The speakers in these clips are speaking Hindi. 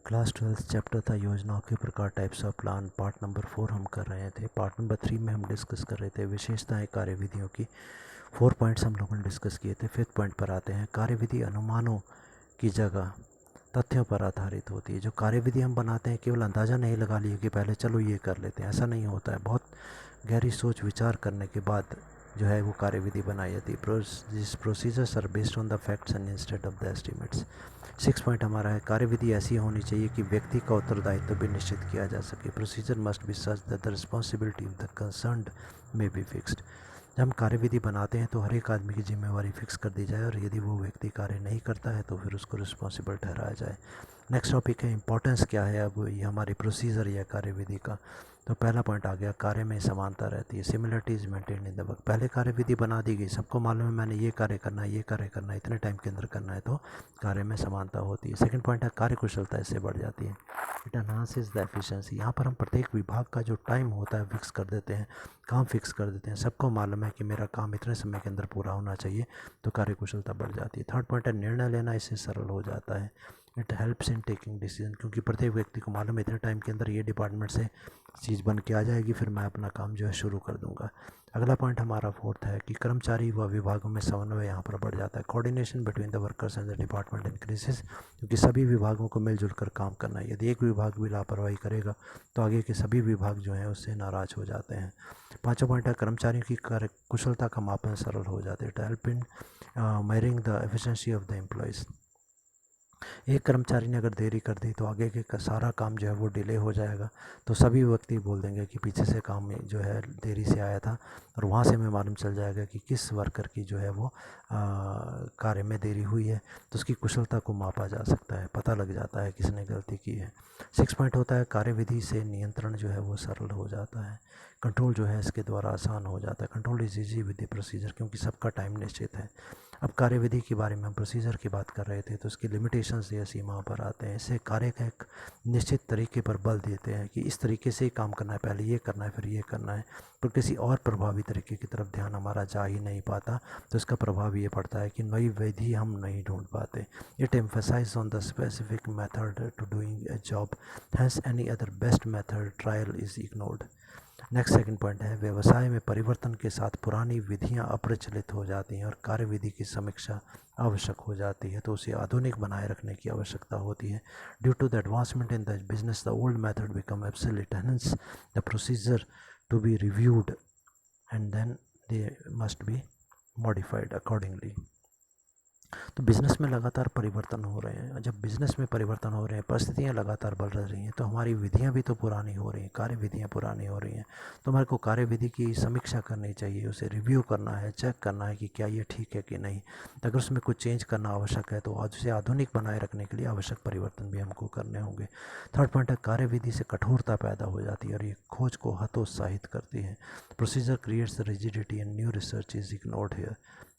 क्लास 12 चैप्टर था योजनाओं के प्रकार, types of plan. Part number 4 हम कर रहे थे। पार्ट नंबर 3 में हम डिस्कस कर रहे थे विशेषताएं कार्यविधियों की। 4 पॉइंट्स हम लोगों ने डिस्कस किए थे। 5th पॉइंट पर आते हैं। कार्यविधि अनुमानों की जगह तथ्यों पर आधारित होती है। जो कार्यविधि हम बनाते हैं केवल अंदाज़ा नहीं लगा लिए कि पहले चलो ये कर लेते हैं, ऐसा नहीं होता है। बहुत गहरी सोच विचार करने के बाद जो है वो कार्यविधि बनाई जाती है। This procedures are based on the facts and instead of the estimates. 6 point हमारा है, कार्यविधि ऐसी होनी चाहिए कि व्यक्ति का उत्तरदायित्व भी निश्चित किया जा सके। Procedure must be such that the responsibility of the concerned may be fixed. जब हम कार्यविधि बनाते हैं तो हर एक आदमी की जिम्मेवारी फिक्स कर दी जाए और यदि वो व्यक्ति कार्य नहीं करता है तो फिर उसको रिस्पॉन्सिबल ठहराया जाए। नेक्स्ट टॉपिक है इंपॉर्टेंस क्या है अब ये हमारी प्रोसीजर या कार्यविधि का। तो पहला पॉइंट आ गया, कार्य में समानता रहती है। Similarity is maintain in the work. पहले कार्यविधि बना दी गई, सबको मालूम है मैंने ये कार्य करना है, ये कार्य करना है, इतने टाइम के अंदर करना है, तो कार्य में समानता होती है। सेकंड पॉइंट है, कार्य कुशलता इससे बढ़ जाती है। It enhances the efficiency. यहाँ पर हम प्रत्येक विभाग का जो टाइम होता है फिक्स कर देते हैं, काम फिक्स कर देते हैं। सबको मालूम है कि मेरा काम इतने समय के अंदर पूरा होना चाहिए, तो कार्य कुशलता बढ़ जाती है। थर्ड पॉइंट है, निर्णय लेना इससे सरल हो जाता है। It helps in taking decision, क्योंकि प्रत्येक व्यक्ति को मालूम है इतने टाइम के अंदर ये डिपार्टमेंट से चीज़ बन के आ जाएगी, फिर मैं अपना काम जो है शुरू कर दूंगा। अगला पॉइंट हमारा फोर्थ है कि कर्मचारी व विभागों में समन्वय यहाँ पर बढ़ जाता है। Coordination between the workers and the department increases, क्योंकि सभी विभागों को मिलजुल कर काम करना है। यदि एक विभाग भी लापरवाही करेगा तो आगे के सभी विभाग जो हैं उससे नाराज हो जाते हैं। पाँचवा पॉइंट है, कर्मचारियों की कार्य कुशलता का मापन सरल हो जाता है। To help in measuring the efficiency of the employees. एक कर्मचारी ने अगर देरी कर दी तो आगे के सारा काम जो है वो डिले हो जाएगा, तो सभी व्यक्ति बोल देंगे कि पीछे से काम जो है देरी से आया था, और वहाँ से हमें मालूम चल जाएगा कि किस वर्कर की जो है वो कार्य में देरी हुई है, तो उसकी कुशलता को मापा जा सकता है, पता लग जाता है किसने गलती की है। 6 पॉइंट होता है, कार्यविधि से नियंत्रण जो है वो सरल हो जाता है। कंट्रोल जो है इसके द्वारा आसान हो जाता है। Control is easy with the procedure, क्योंकि सबका टाइम निश्चित है। अब कार्यविधि के बारे में हम प्रोसीजर की बात कर रहे थे, तो उसकी लिमिटेशंस या सीमा पर आते हैं। इससे कार्य का एक निश्चित तरीके पर बल देते हैं कि इस तरीके से ही काम करना है, पहले ये करना है फिर ये करना है, पर किसी और प्रभावी तरीके की तरफ ध्यान हमारा जा ही नहीं पाता, तो इसका प्रभाव ये पड़ता है कि नई विधि हम नहीं ढूंढ पाते। It emphasise on the specific method to doing a job, hence any other best method trial is ignored. Next second point है, व्यवसाय में परिवर्तन के साथ पुरानी विधियां अप्रचलित हो जाती हैं और कार्यविधि की समीक्षा आवश्यक हो जाती है, तो उसे आधुनिक बनाए रखने की आवश्यकता होती है। Due to the advancement in the business the old method become absolute, hence the procedure to be reviewed and then they must be modified accordingly. तो बिज़नेस में लगातार परिवर्तन हो रहे हैं। जब बिज़नेस में परिवर्तन हो रहे हैं, परिस्थितियाँ लगातार बदल रही हैं, तो हमारी विधियाँ भी तो पुरानी हो रही हैं, कार्य विधियाँ पुरानी हो रही हैं, तो हमारे को कार्य विधि की समीक्षा करनी चाहिए, उसे रिव्यू करना है, चेक करना है कि क्या ये ठीक है कि नहीं। अगर उसमें कुछ चेंज करना आवश्यक है तो उसे आधुनिक बनाए रखने के लिए आवश्यक परिवर्तन भी हमको करने होंगे। थर्ड पॉइंट है, कार्य विधि से कठोरता पैदा हो जाती है और ये खोज को हतोत्साहित करती है। Procedure creates rigidity and new research is ignored here.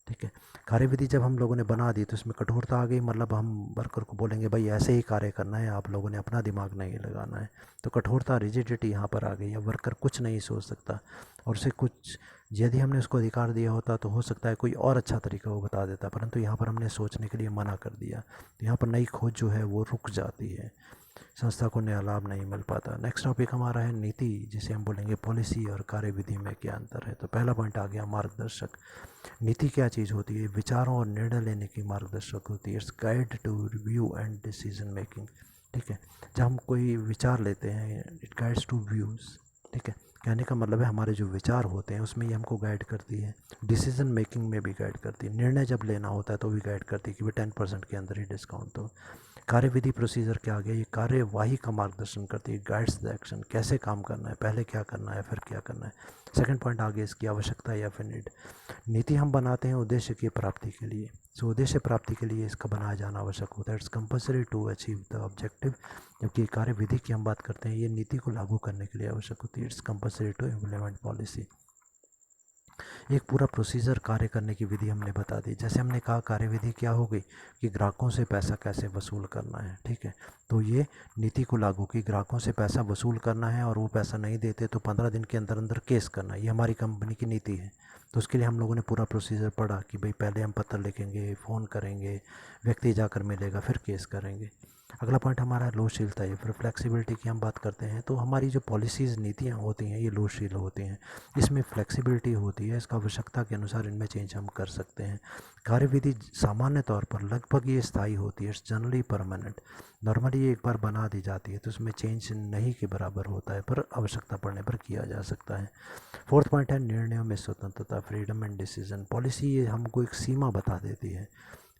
ठीक है, कार्यविधि जब हम लोगों ने बना दी तो इसमें कठोरता आ गई, मतलब हम वर्कर को बोलेंगे भाई ऐसे ही कार्य करना है, आप लोगों ने अपना दिमाग नहीं लगाना है, तो कठोरता रिजिडिटी यहाँ पर आ गई। अब वर्कर कुछ नहीं सोच सकता, और उसे कुछ यदि हमने उसको अधिकार दिया होता तो हो सकता है कोई और अच्छा तरीका वो बता देता, परंतु यहाँ पर हमने सोचने के लिए मना कर दिया, तो यहाँ पर नई खोज जो है वो रुक जाती है, संस्था को नया लाभ नहीं मिल पाता। नेक्स्ट टॉपिक हमारा है नीति, जिसे हम बोलेंगे पॉलिसी और कार्यविधि में क्या अंतर है। तो पहला पॉइंट आ गया मार्गदर्शक। नीति क्या चीज़ होती है? विचारों और निर्णय लेने की मार्गदर्शक होती है। It's guide to review and decision making. ठीक है, जब हम कोई विचार लेते हैं, इट गाइड्स टू व्यूज़। ठीक है, कहने का मतलब है हमारे जो विचार होते हैं उसमें ये हमको गाइड करती है, डिसीजन मेकिंग में भी गाइड करती है, निर्णय जब लेना होता है तो भी गाइड करती है कि भाई 10% के अंदर ही डिस्काउंट दो। कार्यविधि प्रोसीजर क्या आ गया, ये कार्यवाही का मार्गदर्शन करती है, गाइड्स द एक्शन, कैसे काम करना है, पहले क्या करना है फिर क्या करना है। सेकंड पॉइंट आ गया इसकी आवश्यकता या फिर नीड। नीति हम बनाते हैं उद्देश्य की प्राप्ति के लिए, सो उद्देश्य प्राप्ति के लिए इसका बनाया जाना आवश्यक होता है। It's compulsory to achieve the objective. जबकि कार्यविधि की हम बात करते हैं, ये नीति को लागू करने के लिए आवश्यक होती है। It's compulsory to implement policy. एक पूरा प्रोसीजर कार्य करने की विधि हमने बता दी। जैसे हमने कहा कार्यविधि क्या हो गई कि ग्राहकों से पैसा कैसे वसूल करना है। ठीक है, तो ये नीति को लागू की, ग्राहकों से पैसा वसूल करना है और वो पैसा नहीं देते तो 15 दिन के अंदर अंदर केस करना है, ये हमारी कंपनी की नीति है। तो उसके लिए हम लोगों ने पूरा प्रोसीजर पढ़ा कि भाई पहले हम पत्र लिखेंगे, फ़ोन करेंगे, व्यक्ति जाकर मिलेगा, फिर केस करेंगे। अगला पॉइंट हमारा लोचशीलता है। फिर फ्लेक्सिबिलिटी की हम बात करते हैं तो हमारी जो पॉलिसीज़ नीतियाँ होती हैं ये लोचशील होती हैं, इसमें फ्लेक्सिबिलिटी होती है, इसका आवश्यकता के अनुसार इनमें चेंज हम कर सकते हैं। कार्यविधि सामान्य तौर पर लगभग ये स्थायी होती है, इट्स जनरली परमानेंट। नॉर्मली ये एक बार बना दी जाती है तो उसमें चेंज नहीं के बराबर होता है, पर आवश्यकता पड़ने पर किया जा सकता है। फोर्थ पॉइंट है निर्णयों में स्वतंत्रता, फ्रीडम एंड डिसीजन। पॉलिसी ये हमको एक सीमा बता देती है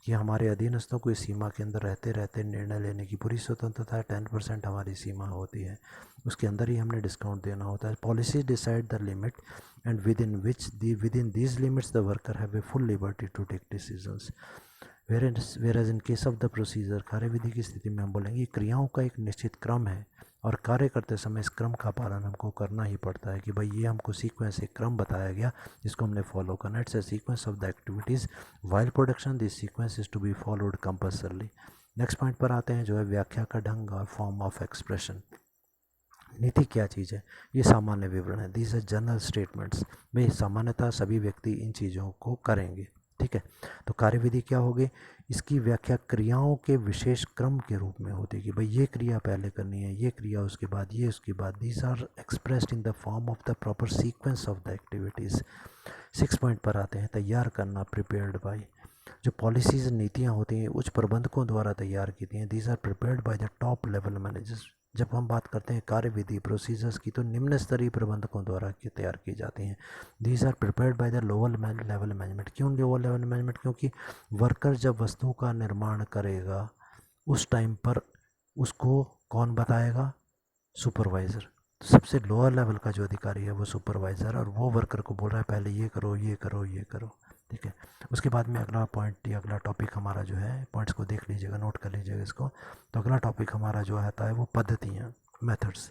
कि हमारे अधीनस्थों को इस सीमा के अंदर रहते रहते निर्णय लेने की पूरी स्वतंत्रता है। 10% हमारी सीमा होती है, उसके अंदर ही हमने डिस्काउंट देना होता है। Policy decide the limit and within these limits the worker have a full liberty to take decisions. Where in case of the procedure, कार्यविधि की स्थिति में हम बोलेंगे क्रियाओं का एक निश्चित क्रम है और कार्य करते समय इस क्रम का पालन हमको करना ही पड़ता है कि भाई ये हमको सीक्वेंस, एक क्रम बताया गया जिसको हमने फॉलो करना। It's a sequence of the activities while production, this sequence is to be followed compulsorily. Next point पर आते हैं जो है व्याख्या का ढंग और फॉर्म ऑफ एक्सप्रेशन। नीति क्या चीज़ है? ये सामान्य विवरण है, दीज आर जनरल स्टेटमेंट्स। भाई सामान्यतः सभी व्यक्ति इन चीज़ों को करेंगे, ठीक है। तो कार्यविधि क्या होगी? इसकी व्याख्या क्रियाओं के विशेष क्रम के रूप में होती है कि भाई ये क्रिया पहले करनी है, ये क्रिया उसके बाद, ये उसके बाद। These are expressed in the form of the proper sequence of the activities. 6 point पर आते हैं तैयार करना, प्रिपेयर्ड बाय। जो पॉलिसीज़ नीतियाँ होती हैं उच्च प्रबंधकों द्वारा तैयार की हैं, these are prepared by the top level managers. जब हम बात करते हैं कार्यविधि प्रोसीजर्स की तो निम्न स्तरीय प्रबंधकों द्वारा तैयार की जाती हैं। These are prepared by the lower level management. क्यों लोअर लेवल मैनेजमेंट? क्योंकि वर्कर जब वस्तु का निर्माण करेगा उस टाइम पर उसको कौन बताएगा? सुपरवाइज़र। तो सबसे लोअर लेवल का जो अधिकारी है वो सुपरवाइज़र, और वो वर्कर को बोल रहा है पहले ये करो, ये करो, ये करो, ठीक है। उसके बाद में अगला पॉइंट या अगला टॉपिक हमारा जो है, पॉइंट्स को देख लीजिएगा, नोट कर लीजिएगा इसको। तो अगला टॉपिक हमारा जो आता है वो पद्धतियाँ, मेथड्स।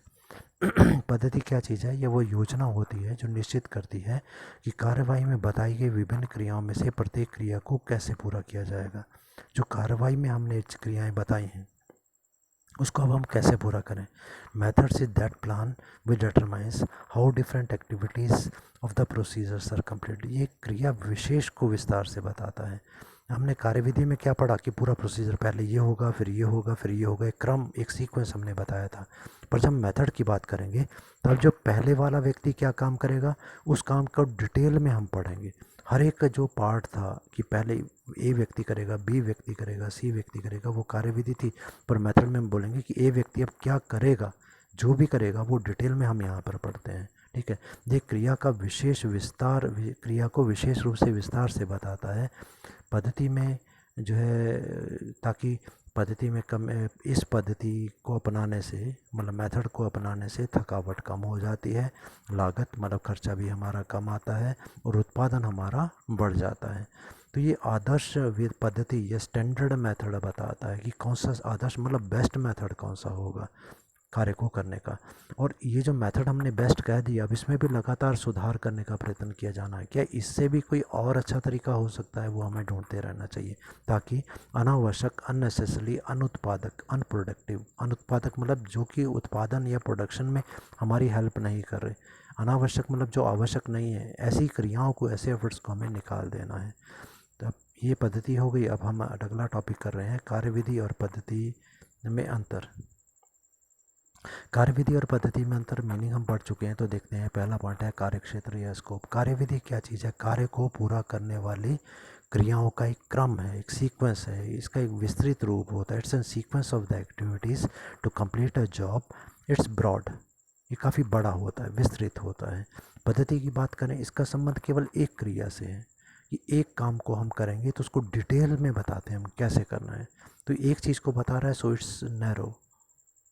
पद्धति क्या चीज़ है? ये वो योजना होती है जो निश्चित करती है कि कार्यवाही में बताई गई विभिन्न क्रियाओं में से प्रत्येक क्रिया को कैसे पूरा किया जाएगा। जो कार्यवाही में हमने क्रियाएँ बताई हैं उसको अब हम कैसे पूरा करें। Methods is that plan which determines how different activities of the procedures are complete. ये क्रिया विशेष को विस्तार से बताता है। हमने कार्यविधि में क्या पढ़ा कि पूरा प्रोसीजर पहले ये होगा, फिर ये होगा, फिर ये होगा, एक क्रम, एक सीक्वेंस हमने बताया था। पर जब मेथड की बात करेंगे तब जो पहले वाला व्यक्ति क्या काम करेगा उस काम को डिटेल में हम पढ़ेंगे। हर एक का जो पार्ट था कि पहले ए व्यक्ति करेगा, बी व्यक्ति करेगा, सी व्यक्ति करेगा, वो कार्यविधि थी। पर मेथड में हम बोलेंगे कि ए व्यक्ति अब क्या करेगा, जो भी करेगा वो डिटेल में हम यहाँ पर पढ़ते हैं, ठीक है। ये क्रिया का विशेष विस्तार, क्रिया को विशेष रूप से विस्तार से बताता है पद्धति में जो है, ताकि पद्धति में कम, इस पद्धति को अपनाने से, मतलब मेथड को अपनाने से थकावट कम हो जाती है, लागत मतलब खर्चा भी हमारा कम आता है और उत्पादन हमारा बढ़ जाता है। तो ये आदर्श पद्धति या स्टैंडर्ड मेथड बताता है कि कौन सा आदर्श मतलब बेस्ट मेथड कौन सा होगा कार्य को करने का। और ये जो मेथड हमने बेस्ट कह दिया, अब इसमें भी लगातार सुधार करने का प्रयत्न किया जाना है। क्या इससे भी कोई और अच्छा तरीका हो सकता है? वो हमें ढूंढते रहना चाहिए ताकि अनावश्यक, अननेसेसरी, अनुत्पादक, अनप्रोडक्टिव, अनुत्पादक मतलब जो कि उत्पादन या प्रोडक्शन में हमारी हेल्प नहीं कर रहे, अनावश्यक मतलब जो आवश्यक नहीं है, ऐसी क्रियाओं को, ऐसे एफर्ट्स को हमें निकाल देना है। तो अब ये पद्धति हो गई। अब हम अगला टॉपिक कर रहे हैं कार्यविधि और पद्धति में अंतर। कार्यविधि और पद्धति में अंतर मीनिंग हम पढ़ चुके हैं, तो देखते हैं। पहला पॉइंट है कार्यक्षेत्र या स्कोप। कार्यविधि क्या चीज़ है? कार्य को पूरा करने वाली क्रियाओं का एक क्रम है, एक सीक्वेंस है, इसका एक विस्तृत रूप होता है। It's an sequence of the activities to complete a job. It's broad, ये काफ़ी बड़ा होता है, विस्तृत होता है। पद्धति की बात करें, इसका संबंध केवल एक क्रिया से है कि एक काम को हम करेंगे तो उसको डिटेल में बताते हैं हम कैसे करना है। तो एक चीज़ को बता रहा है, so it's narrow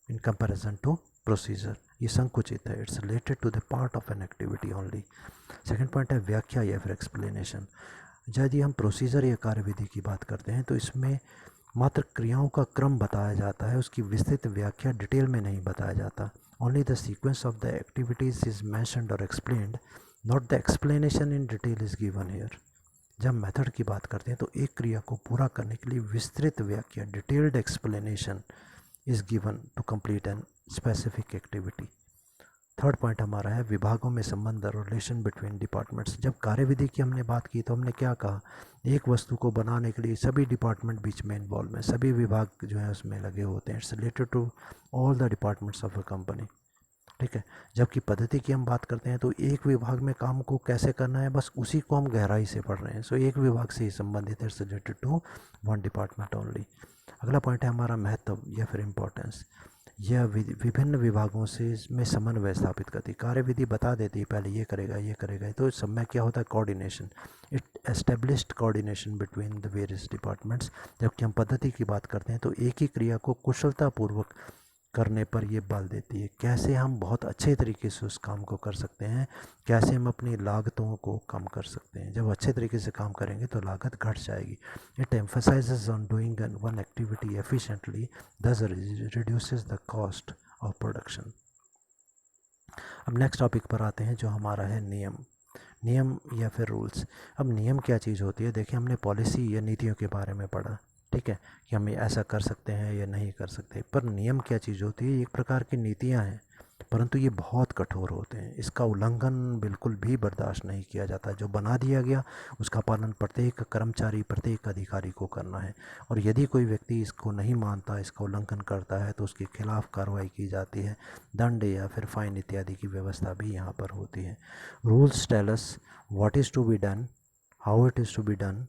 in comparison to procedure, ये संकुचित है। It's related to the part of an activity only. Second point है व्याख्या या फिर एक्सप्लेनेशन। यदि हम प्रोसीजर या कार्यविधि की बात करते हैं तो इसमें मात्र क्रियाओं का क्रम बताया जाता है, उसकी विस्तृत व्याख्या डिटेल में नहीं बताया जाता। Only the sequence of the activities is mentioned और explained, not the explanation in detail is given here. जब मेथड की बात करते हैं तो एक क्रिया को पूरा करने के लिए विस्तृत व्याख्या, detailed explanation is given to complete an specific activity। Third point हमारा है विभागों में संबंध और रिलेशन बिटवीन डिपार्टमेंट्स। जब कार्यविधि की हमने बात की तो हमने क्या कहा, एक वस्तु को बनाने के लिए सभी डिपार्टमेंट बीच में इन्वॉल्व हैं, सभी विभाग जो है उसमें लगे होते हैं। It's related to all the departments of a company, ठीक है। जबकि पद्धति की हम बात करते हैं तो एक विभाग में काम को कैसे करना है, बस उसी को हम गहराई से पढ़ रहे हैं। सो एक विभाग से ही संबंधित है, it's related to one department only. अगला पॉइंट है हमारा महत्व या फिर इम्पोर्टेंस। यह विभिन्न विभागों से में समन्वय स्थापित करती। कार्यविधि बता देती है पहले ये करेगा, तो इस सब में क्या होता है, coordination. It established coordination between the various departments. जबकि हम पद्धति की बात करते हैं तो एक ही क्रिया को कुशलतापूर्वक करने पर ये बल देती है। कैसे हम बहुत अच्छे तरीके से उस काम को कर सकते हैं, कैसे हम अपनी लागतों को कम कर सकते हैं। जब अच्छे तरीके से काम करेंगे तो लागत घट जाएगी। It emphasises on doing one activity efficiently, thus reduces the cost of production. अब नेक्स्ट टॉपिक पर आते हैं जो हमारा है नियम या फिर रूल्स। अब नियम क्या चीज़ होती है, देखिए हमने पॉलिसी या नीतियों के बारे में पढ़ा, ठीक है, कि हम ऐसा कर सकते हैं या नहीं कर सकते। पर नियम क्या चीज़ होती है, एक प्रकार की नीतियाँ हैं, परंतु ये बहुत कठोर होते हैं। इसका उल्लंघन बिल्कुल भी बर्दाश्त नहीं किया जाता। जो बना दिया गया उसका पालन प्रत्येक कर्मचारी, प्रत्येक अधिकारी को करना है। और यदि कोई व्यक्ति इसको नहीं मानता, इसका उल्लंघन करता है, तो उसके खिलाफ कार्रवाई की जाती है। दंड या फिर फाइन इत्यादि की व्यवस्था भी यहाँ पर होती है। Rules tell us what is to be done, how it is to be done,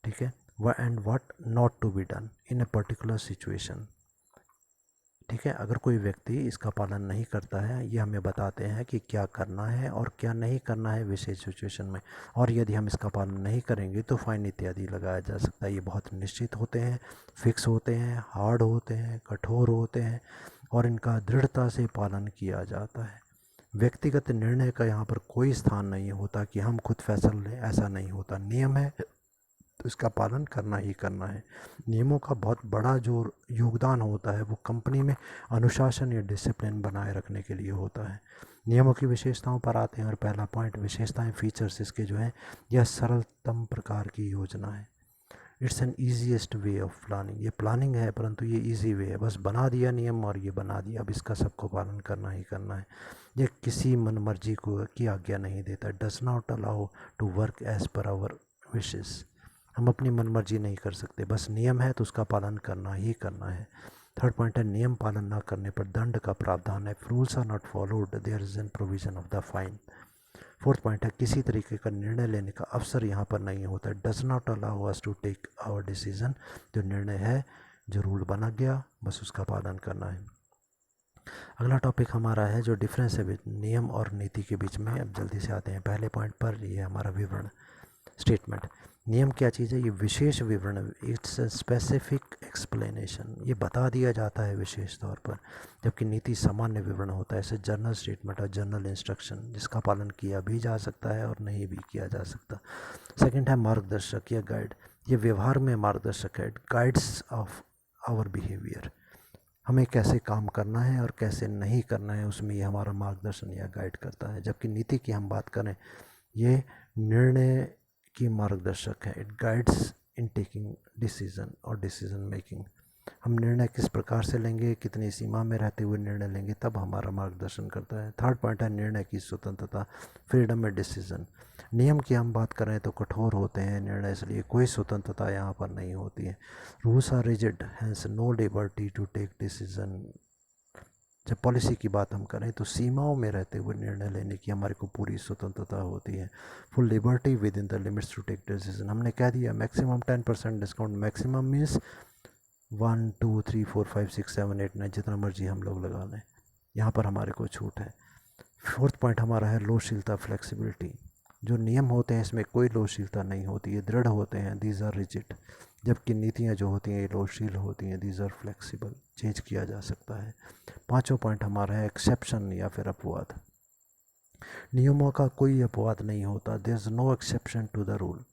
ठीक है, and what not to be done in a particular situation, ठीक है। अगर कोई व्यक्ति इसका पालन नहीं करता है, ये हमें बताते हैं कि क्या करना है और क्या नहीं करना है विशेष सिचुएशन में। और यदि हम इसका पालन नहीं करेंगे तो फाइन इत्यादि लगाया जा सकता है। ये बहुत निश्चित होते हैं, फिक्स होते हैं, हार्ड होते हैं, कठोर होते हैं और इनका दृढ़ता से पालन किया जाता है। व्यक्तिगत निर्णय का यहाँ पर कोई स्थान नहीं होता कि हम खुद फैसला लें, ऐसा नहीं होता। नियम है तो इसका पालन करना ही करना है। नियमों का बहुत बड़ा जो योगदान होता है वो कंपनी में अनुशासन या डिसिप्लिन बनाए रखने के लिए होता है। नियमों की विशेषताओं पर आते हैं और पहला पॉइंट विशेषताएं, फीचर्स इसके जो हैं, यह सरलतम प्रकार की योजना है। It's N easiest way of planning. ये प्लानिंग है परंतु ये ईजी वे है, बस बना दिया नियम और ये बना दिया, अब इसका सबको पालन करना ही करना है। ये किसी मन मर्जी को की आज्ञा नहीं देता। Does not allow to work as per our wishes. हम अपनी मनमर्जी नहीं कर सकते, बस नियम है तो उसका पालन करना ही करना है। थर्ड पॉइंट है नियम पालन न करने पर दंड का प्रावधान है। Rules are not followed, there is an provision of the fine. Fourth point है किसी तरीके का निर्णय लेने का अवसर यहाँ पर नहीं होता। Does not allow us to take our decision. जो निर्णय है, जो रूल बना गया, बस उसका पालन करना है। अगला टॉपिक हमारा है जो डिफरेंस है नियम और नीति के बीच में। अब जल्दी से आते हैं पहले पॉइंट पर, ये हमारा विवरण, स्टेटमेंट। नियम क्या चीज़ है, ये विशेष विवरण, इट्स अ स्पेसिफिक एक्सप्लेनेशन, ये बता दिया जाता है विशेष तौर पर। जबकि नीति सामान्य विवरण होता है, ऐसे जनरल स्टेटमेंट और जनरल इंस्ट्रक्शन, जिसका पालन किया भी जा सकता है और नहीं भी किया जा सकता। सेकंड है मार्गदर्शक या गाइड, ये व्यवहार में मार्गदर्शक है, गाइड्स ऑफ आवर बिहेवियर। हमें कैसे काम करना है और कैसे नहीं करना है, उसमें ये हमारा मार्गदर्शन या गाइड करता है। जबकि नीति की हम बात करें, ये निर्णय की मार्गदर्शक है। It guides in taking decision और डिसीजन मेकिंग। हम निर्णय किस प्रकार से लेंगे, कितनी सीमा में रहते हुए निर्णय लेंगे, तब हमारा मार्गदर्शन करता है। थर्ड पॉइंट है निर्णय की स्वतंत्रता, फ्रीडम में डिसीजन। नियम की हम बात करें तो कठोर होते हैं निर्णय, इसलिए कोई स्वतंत्रता यहाँ पर नहीं होती है। Rules are rigid, hence no liberty to take decision. जब पॉलिसी की बात हम करें तो सीमाओं में रहते हुए निर्णय लेने की हमारे को पूरी स्वतंत्रता होती है। Full liberty within the limits to take decision. हमने कह दिया मैक्सिमम 10% डिस्काउंट, मैक्सिमम मीन्स 1 2 3 4 5 6 7 8 9, जितना मर्जी हम लोग लगा लें, यहाँ पर हमारे को छूट है। फोर्थ पॉइंट हमारा है लोचशीलता, फ्लेक्सिबिलिटी। जो नियम होते हैं इसमें कोई लोचशीलता नहीं होती, ये दृढ़ होते हैं, दीज आर रिजिड। जबकि नीतियाँ जो होती हैं ये लोचशील होती हैं, दीज आर फ्लेक्सिबल, चेंज किया जा सकता है। पांचों पॉइंट हमारा है एक्सेप्शन या फिर अपवाद। नियमों का कोई अपवाद नहीं होता, there is no exception to the rule.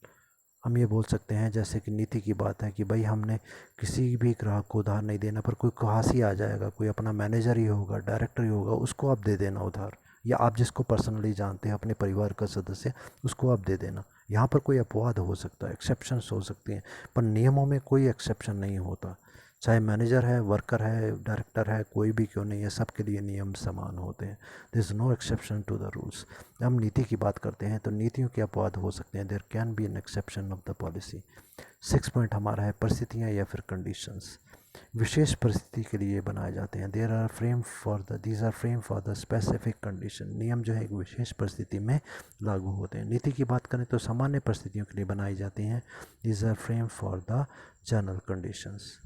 हम ये बोल सकते हैं जैसे कि नीति की बात है कि भाई हमने किसी भी ग्राहक को उधार नहीं देना, पर कोई कहासी आ जाएगा, कोई अपना मैनेजर ही होगा, डायरेक्टर ही होगा, उसको आप दे देना उधार, या आप जिसको पर्सनली जानते हैं अपने परिवार का सदस्य, उसको आप दे देना। यहाँ पर कोई अपवाद हो सकता है, एक्सेप्शंस हो सकती हैं, पर नियमों में कोई एक्सेप्शन नहीं होता। चाहे मैनेजर है, वर्कर है, डायरेक्टर है, कोई भी क्यों नहीं है, सबके लिए नियम समान होते हैं। This is no exception to the rules. हम नीति की बात करते हैं तो नीतियों के अपवाद हो सकते हैं। There can be an exception of the policy. 6 point हमारा है परिस्थितियाँ या फिर कंडीशंस। विशेष परिस्थिति के लिए बनाए जाते हैं। These are frame for the specific condition. नियम जो है एक विशेष परिस्थिति में लागू होते हैं। नीति की बात करें तो सामान्य परिस्थितियों के लिए बनाई जाती हैं। These are frame for the general conditions.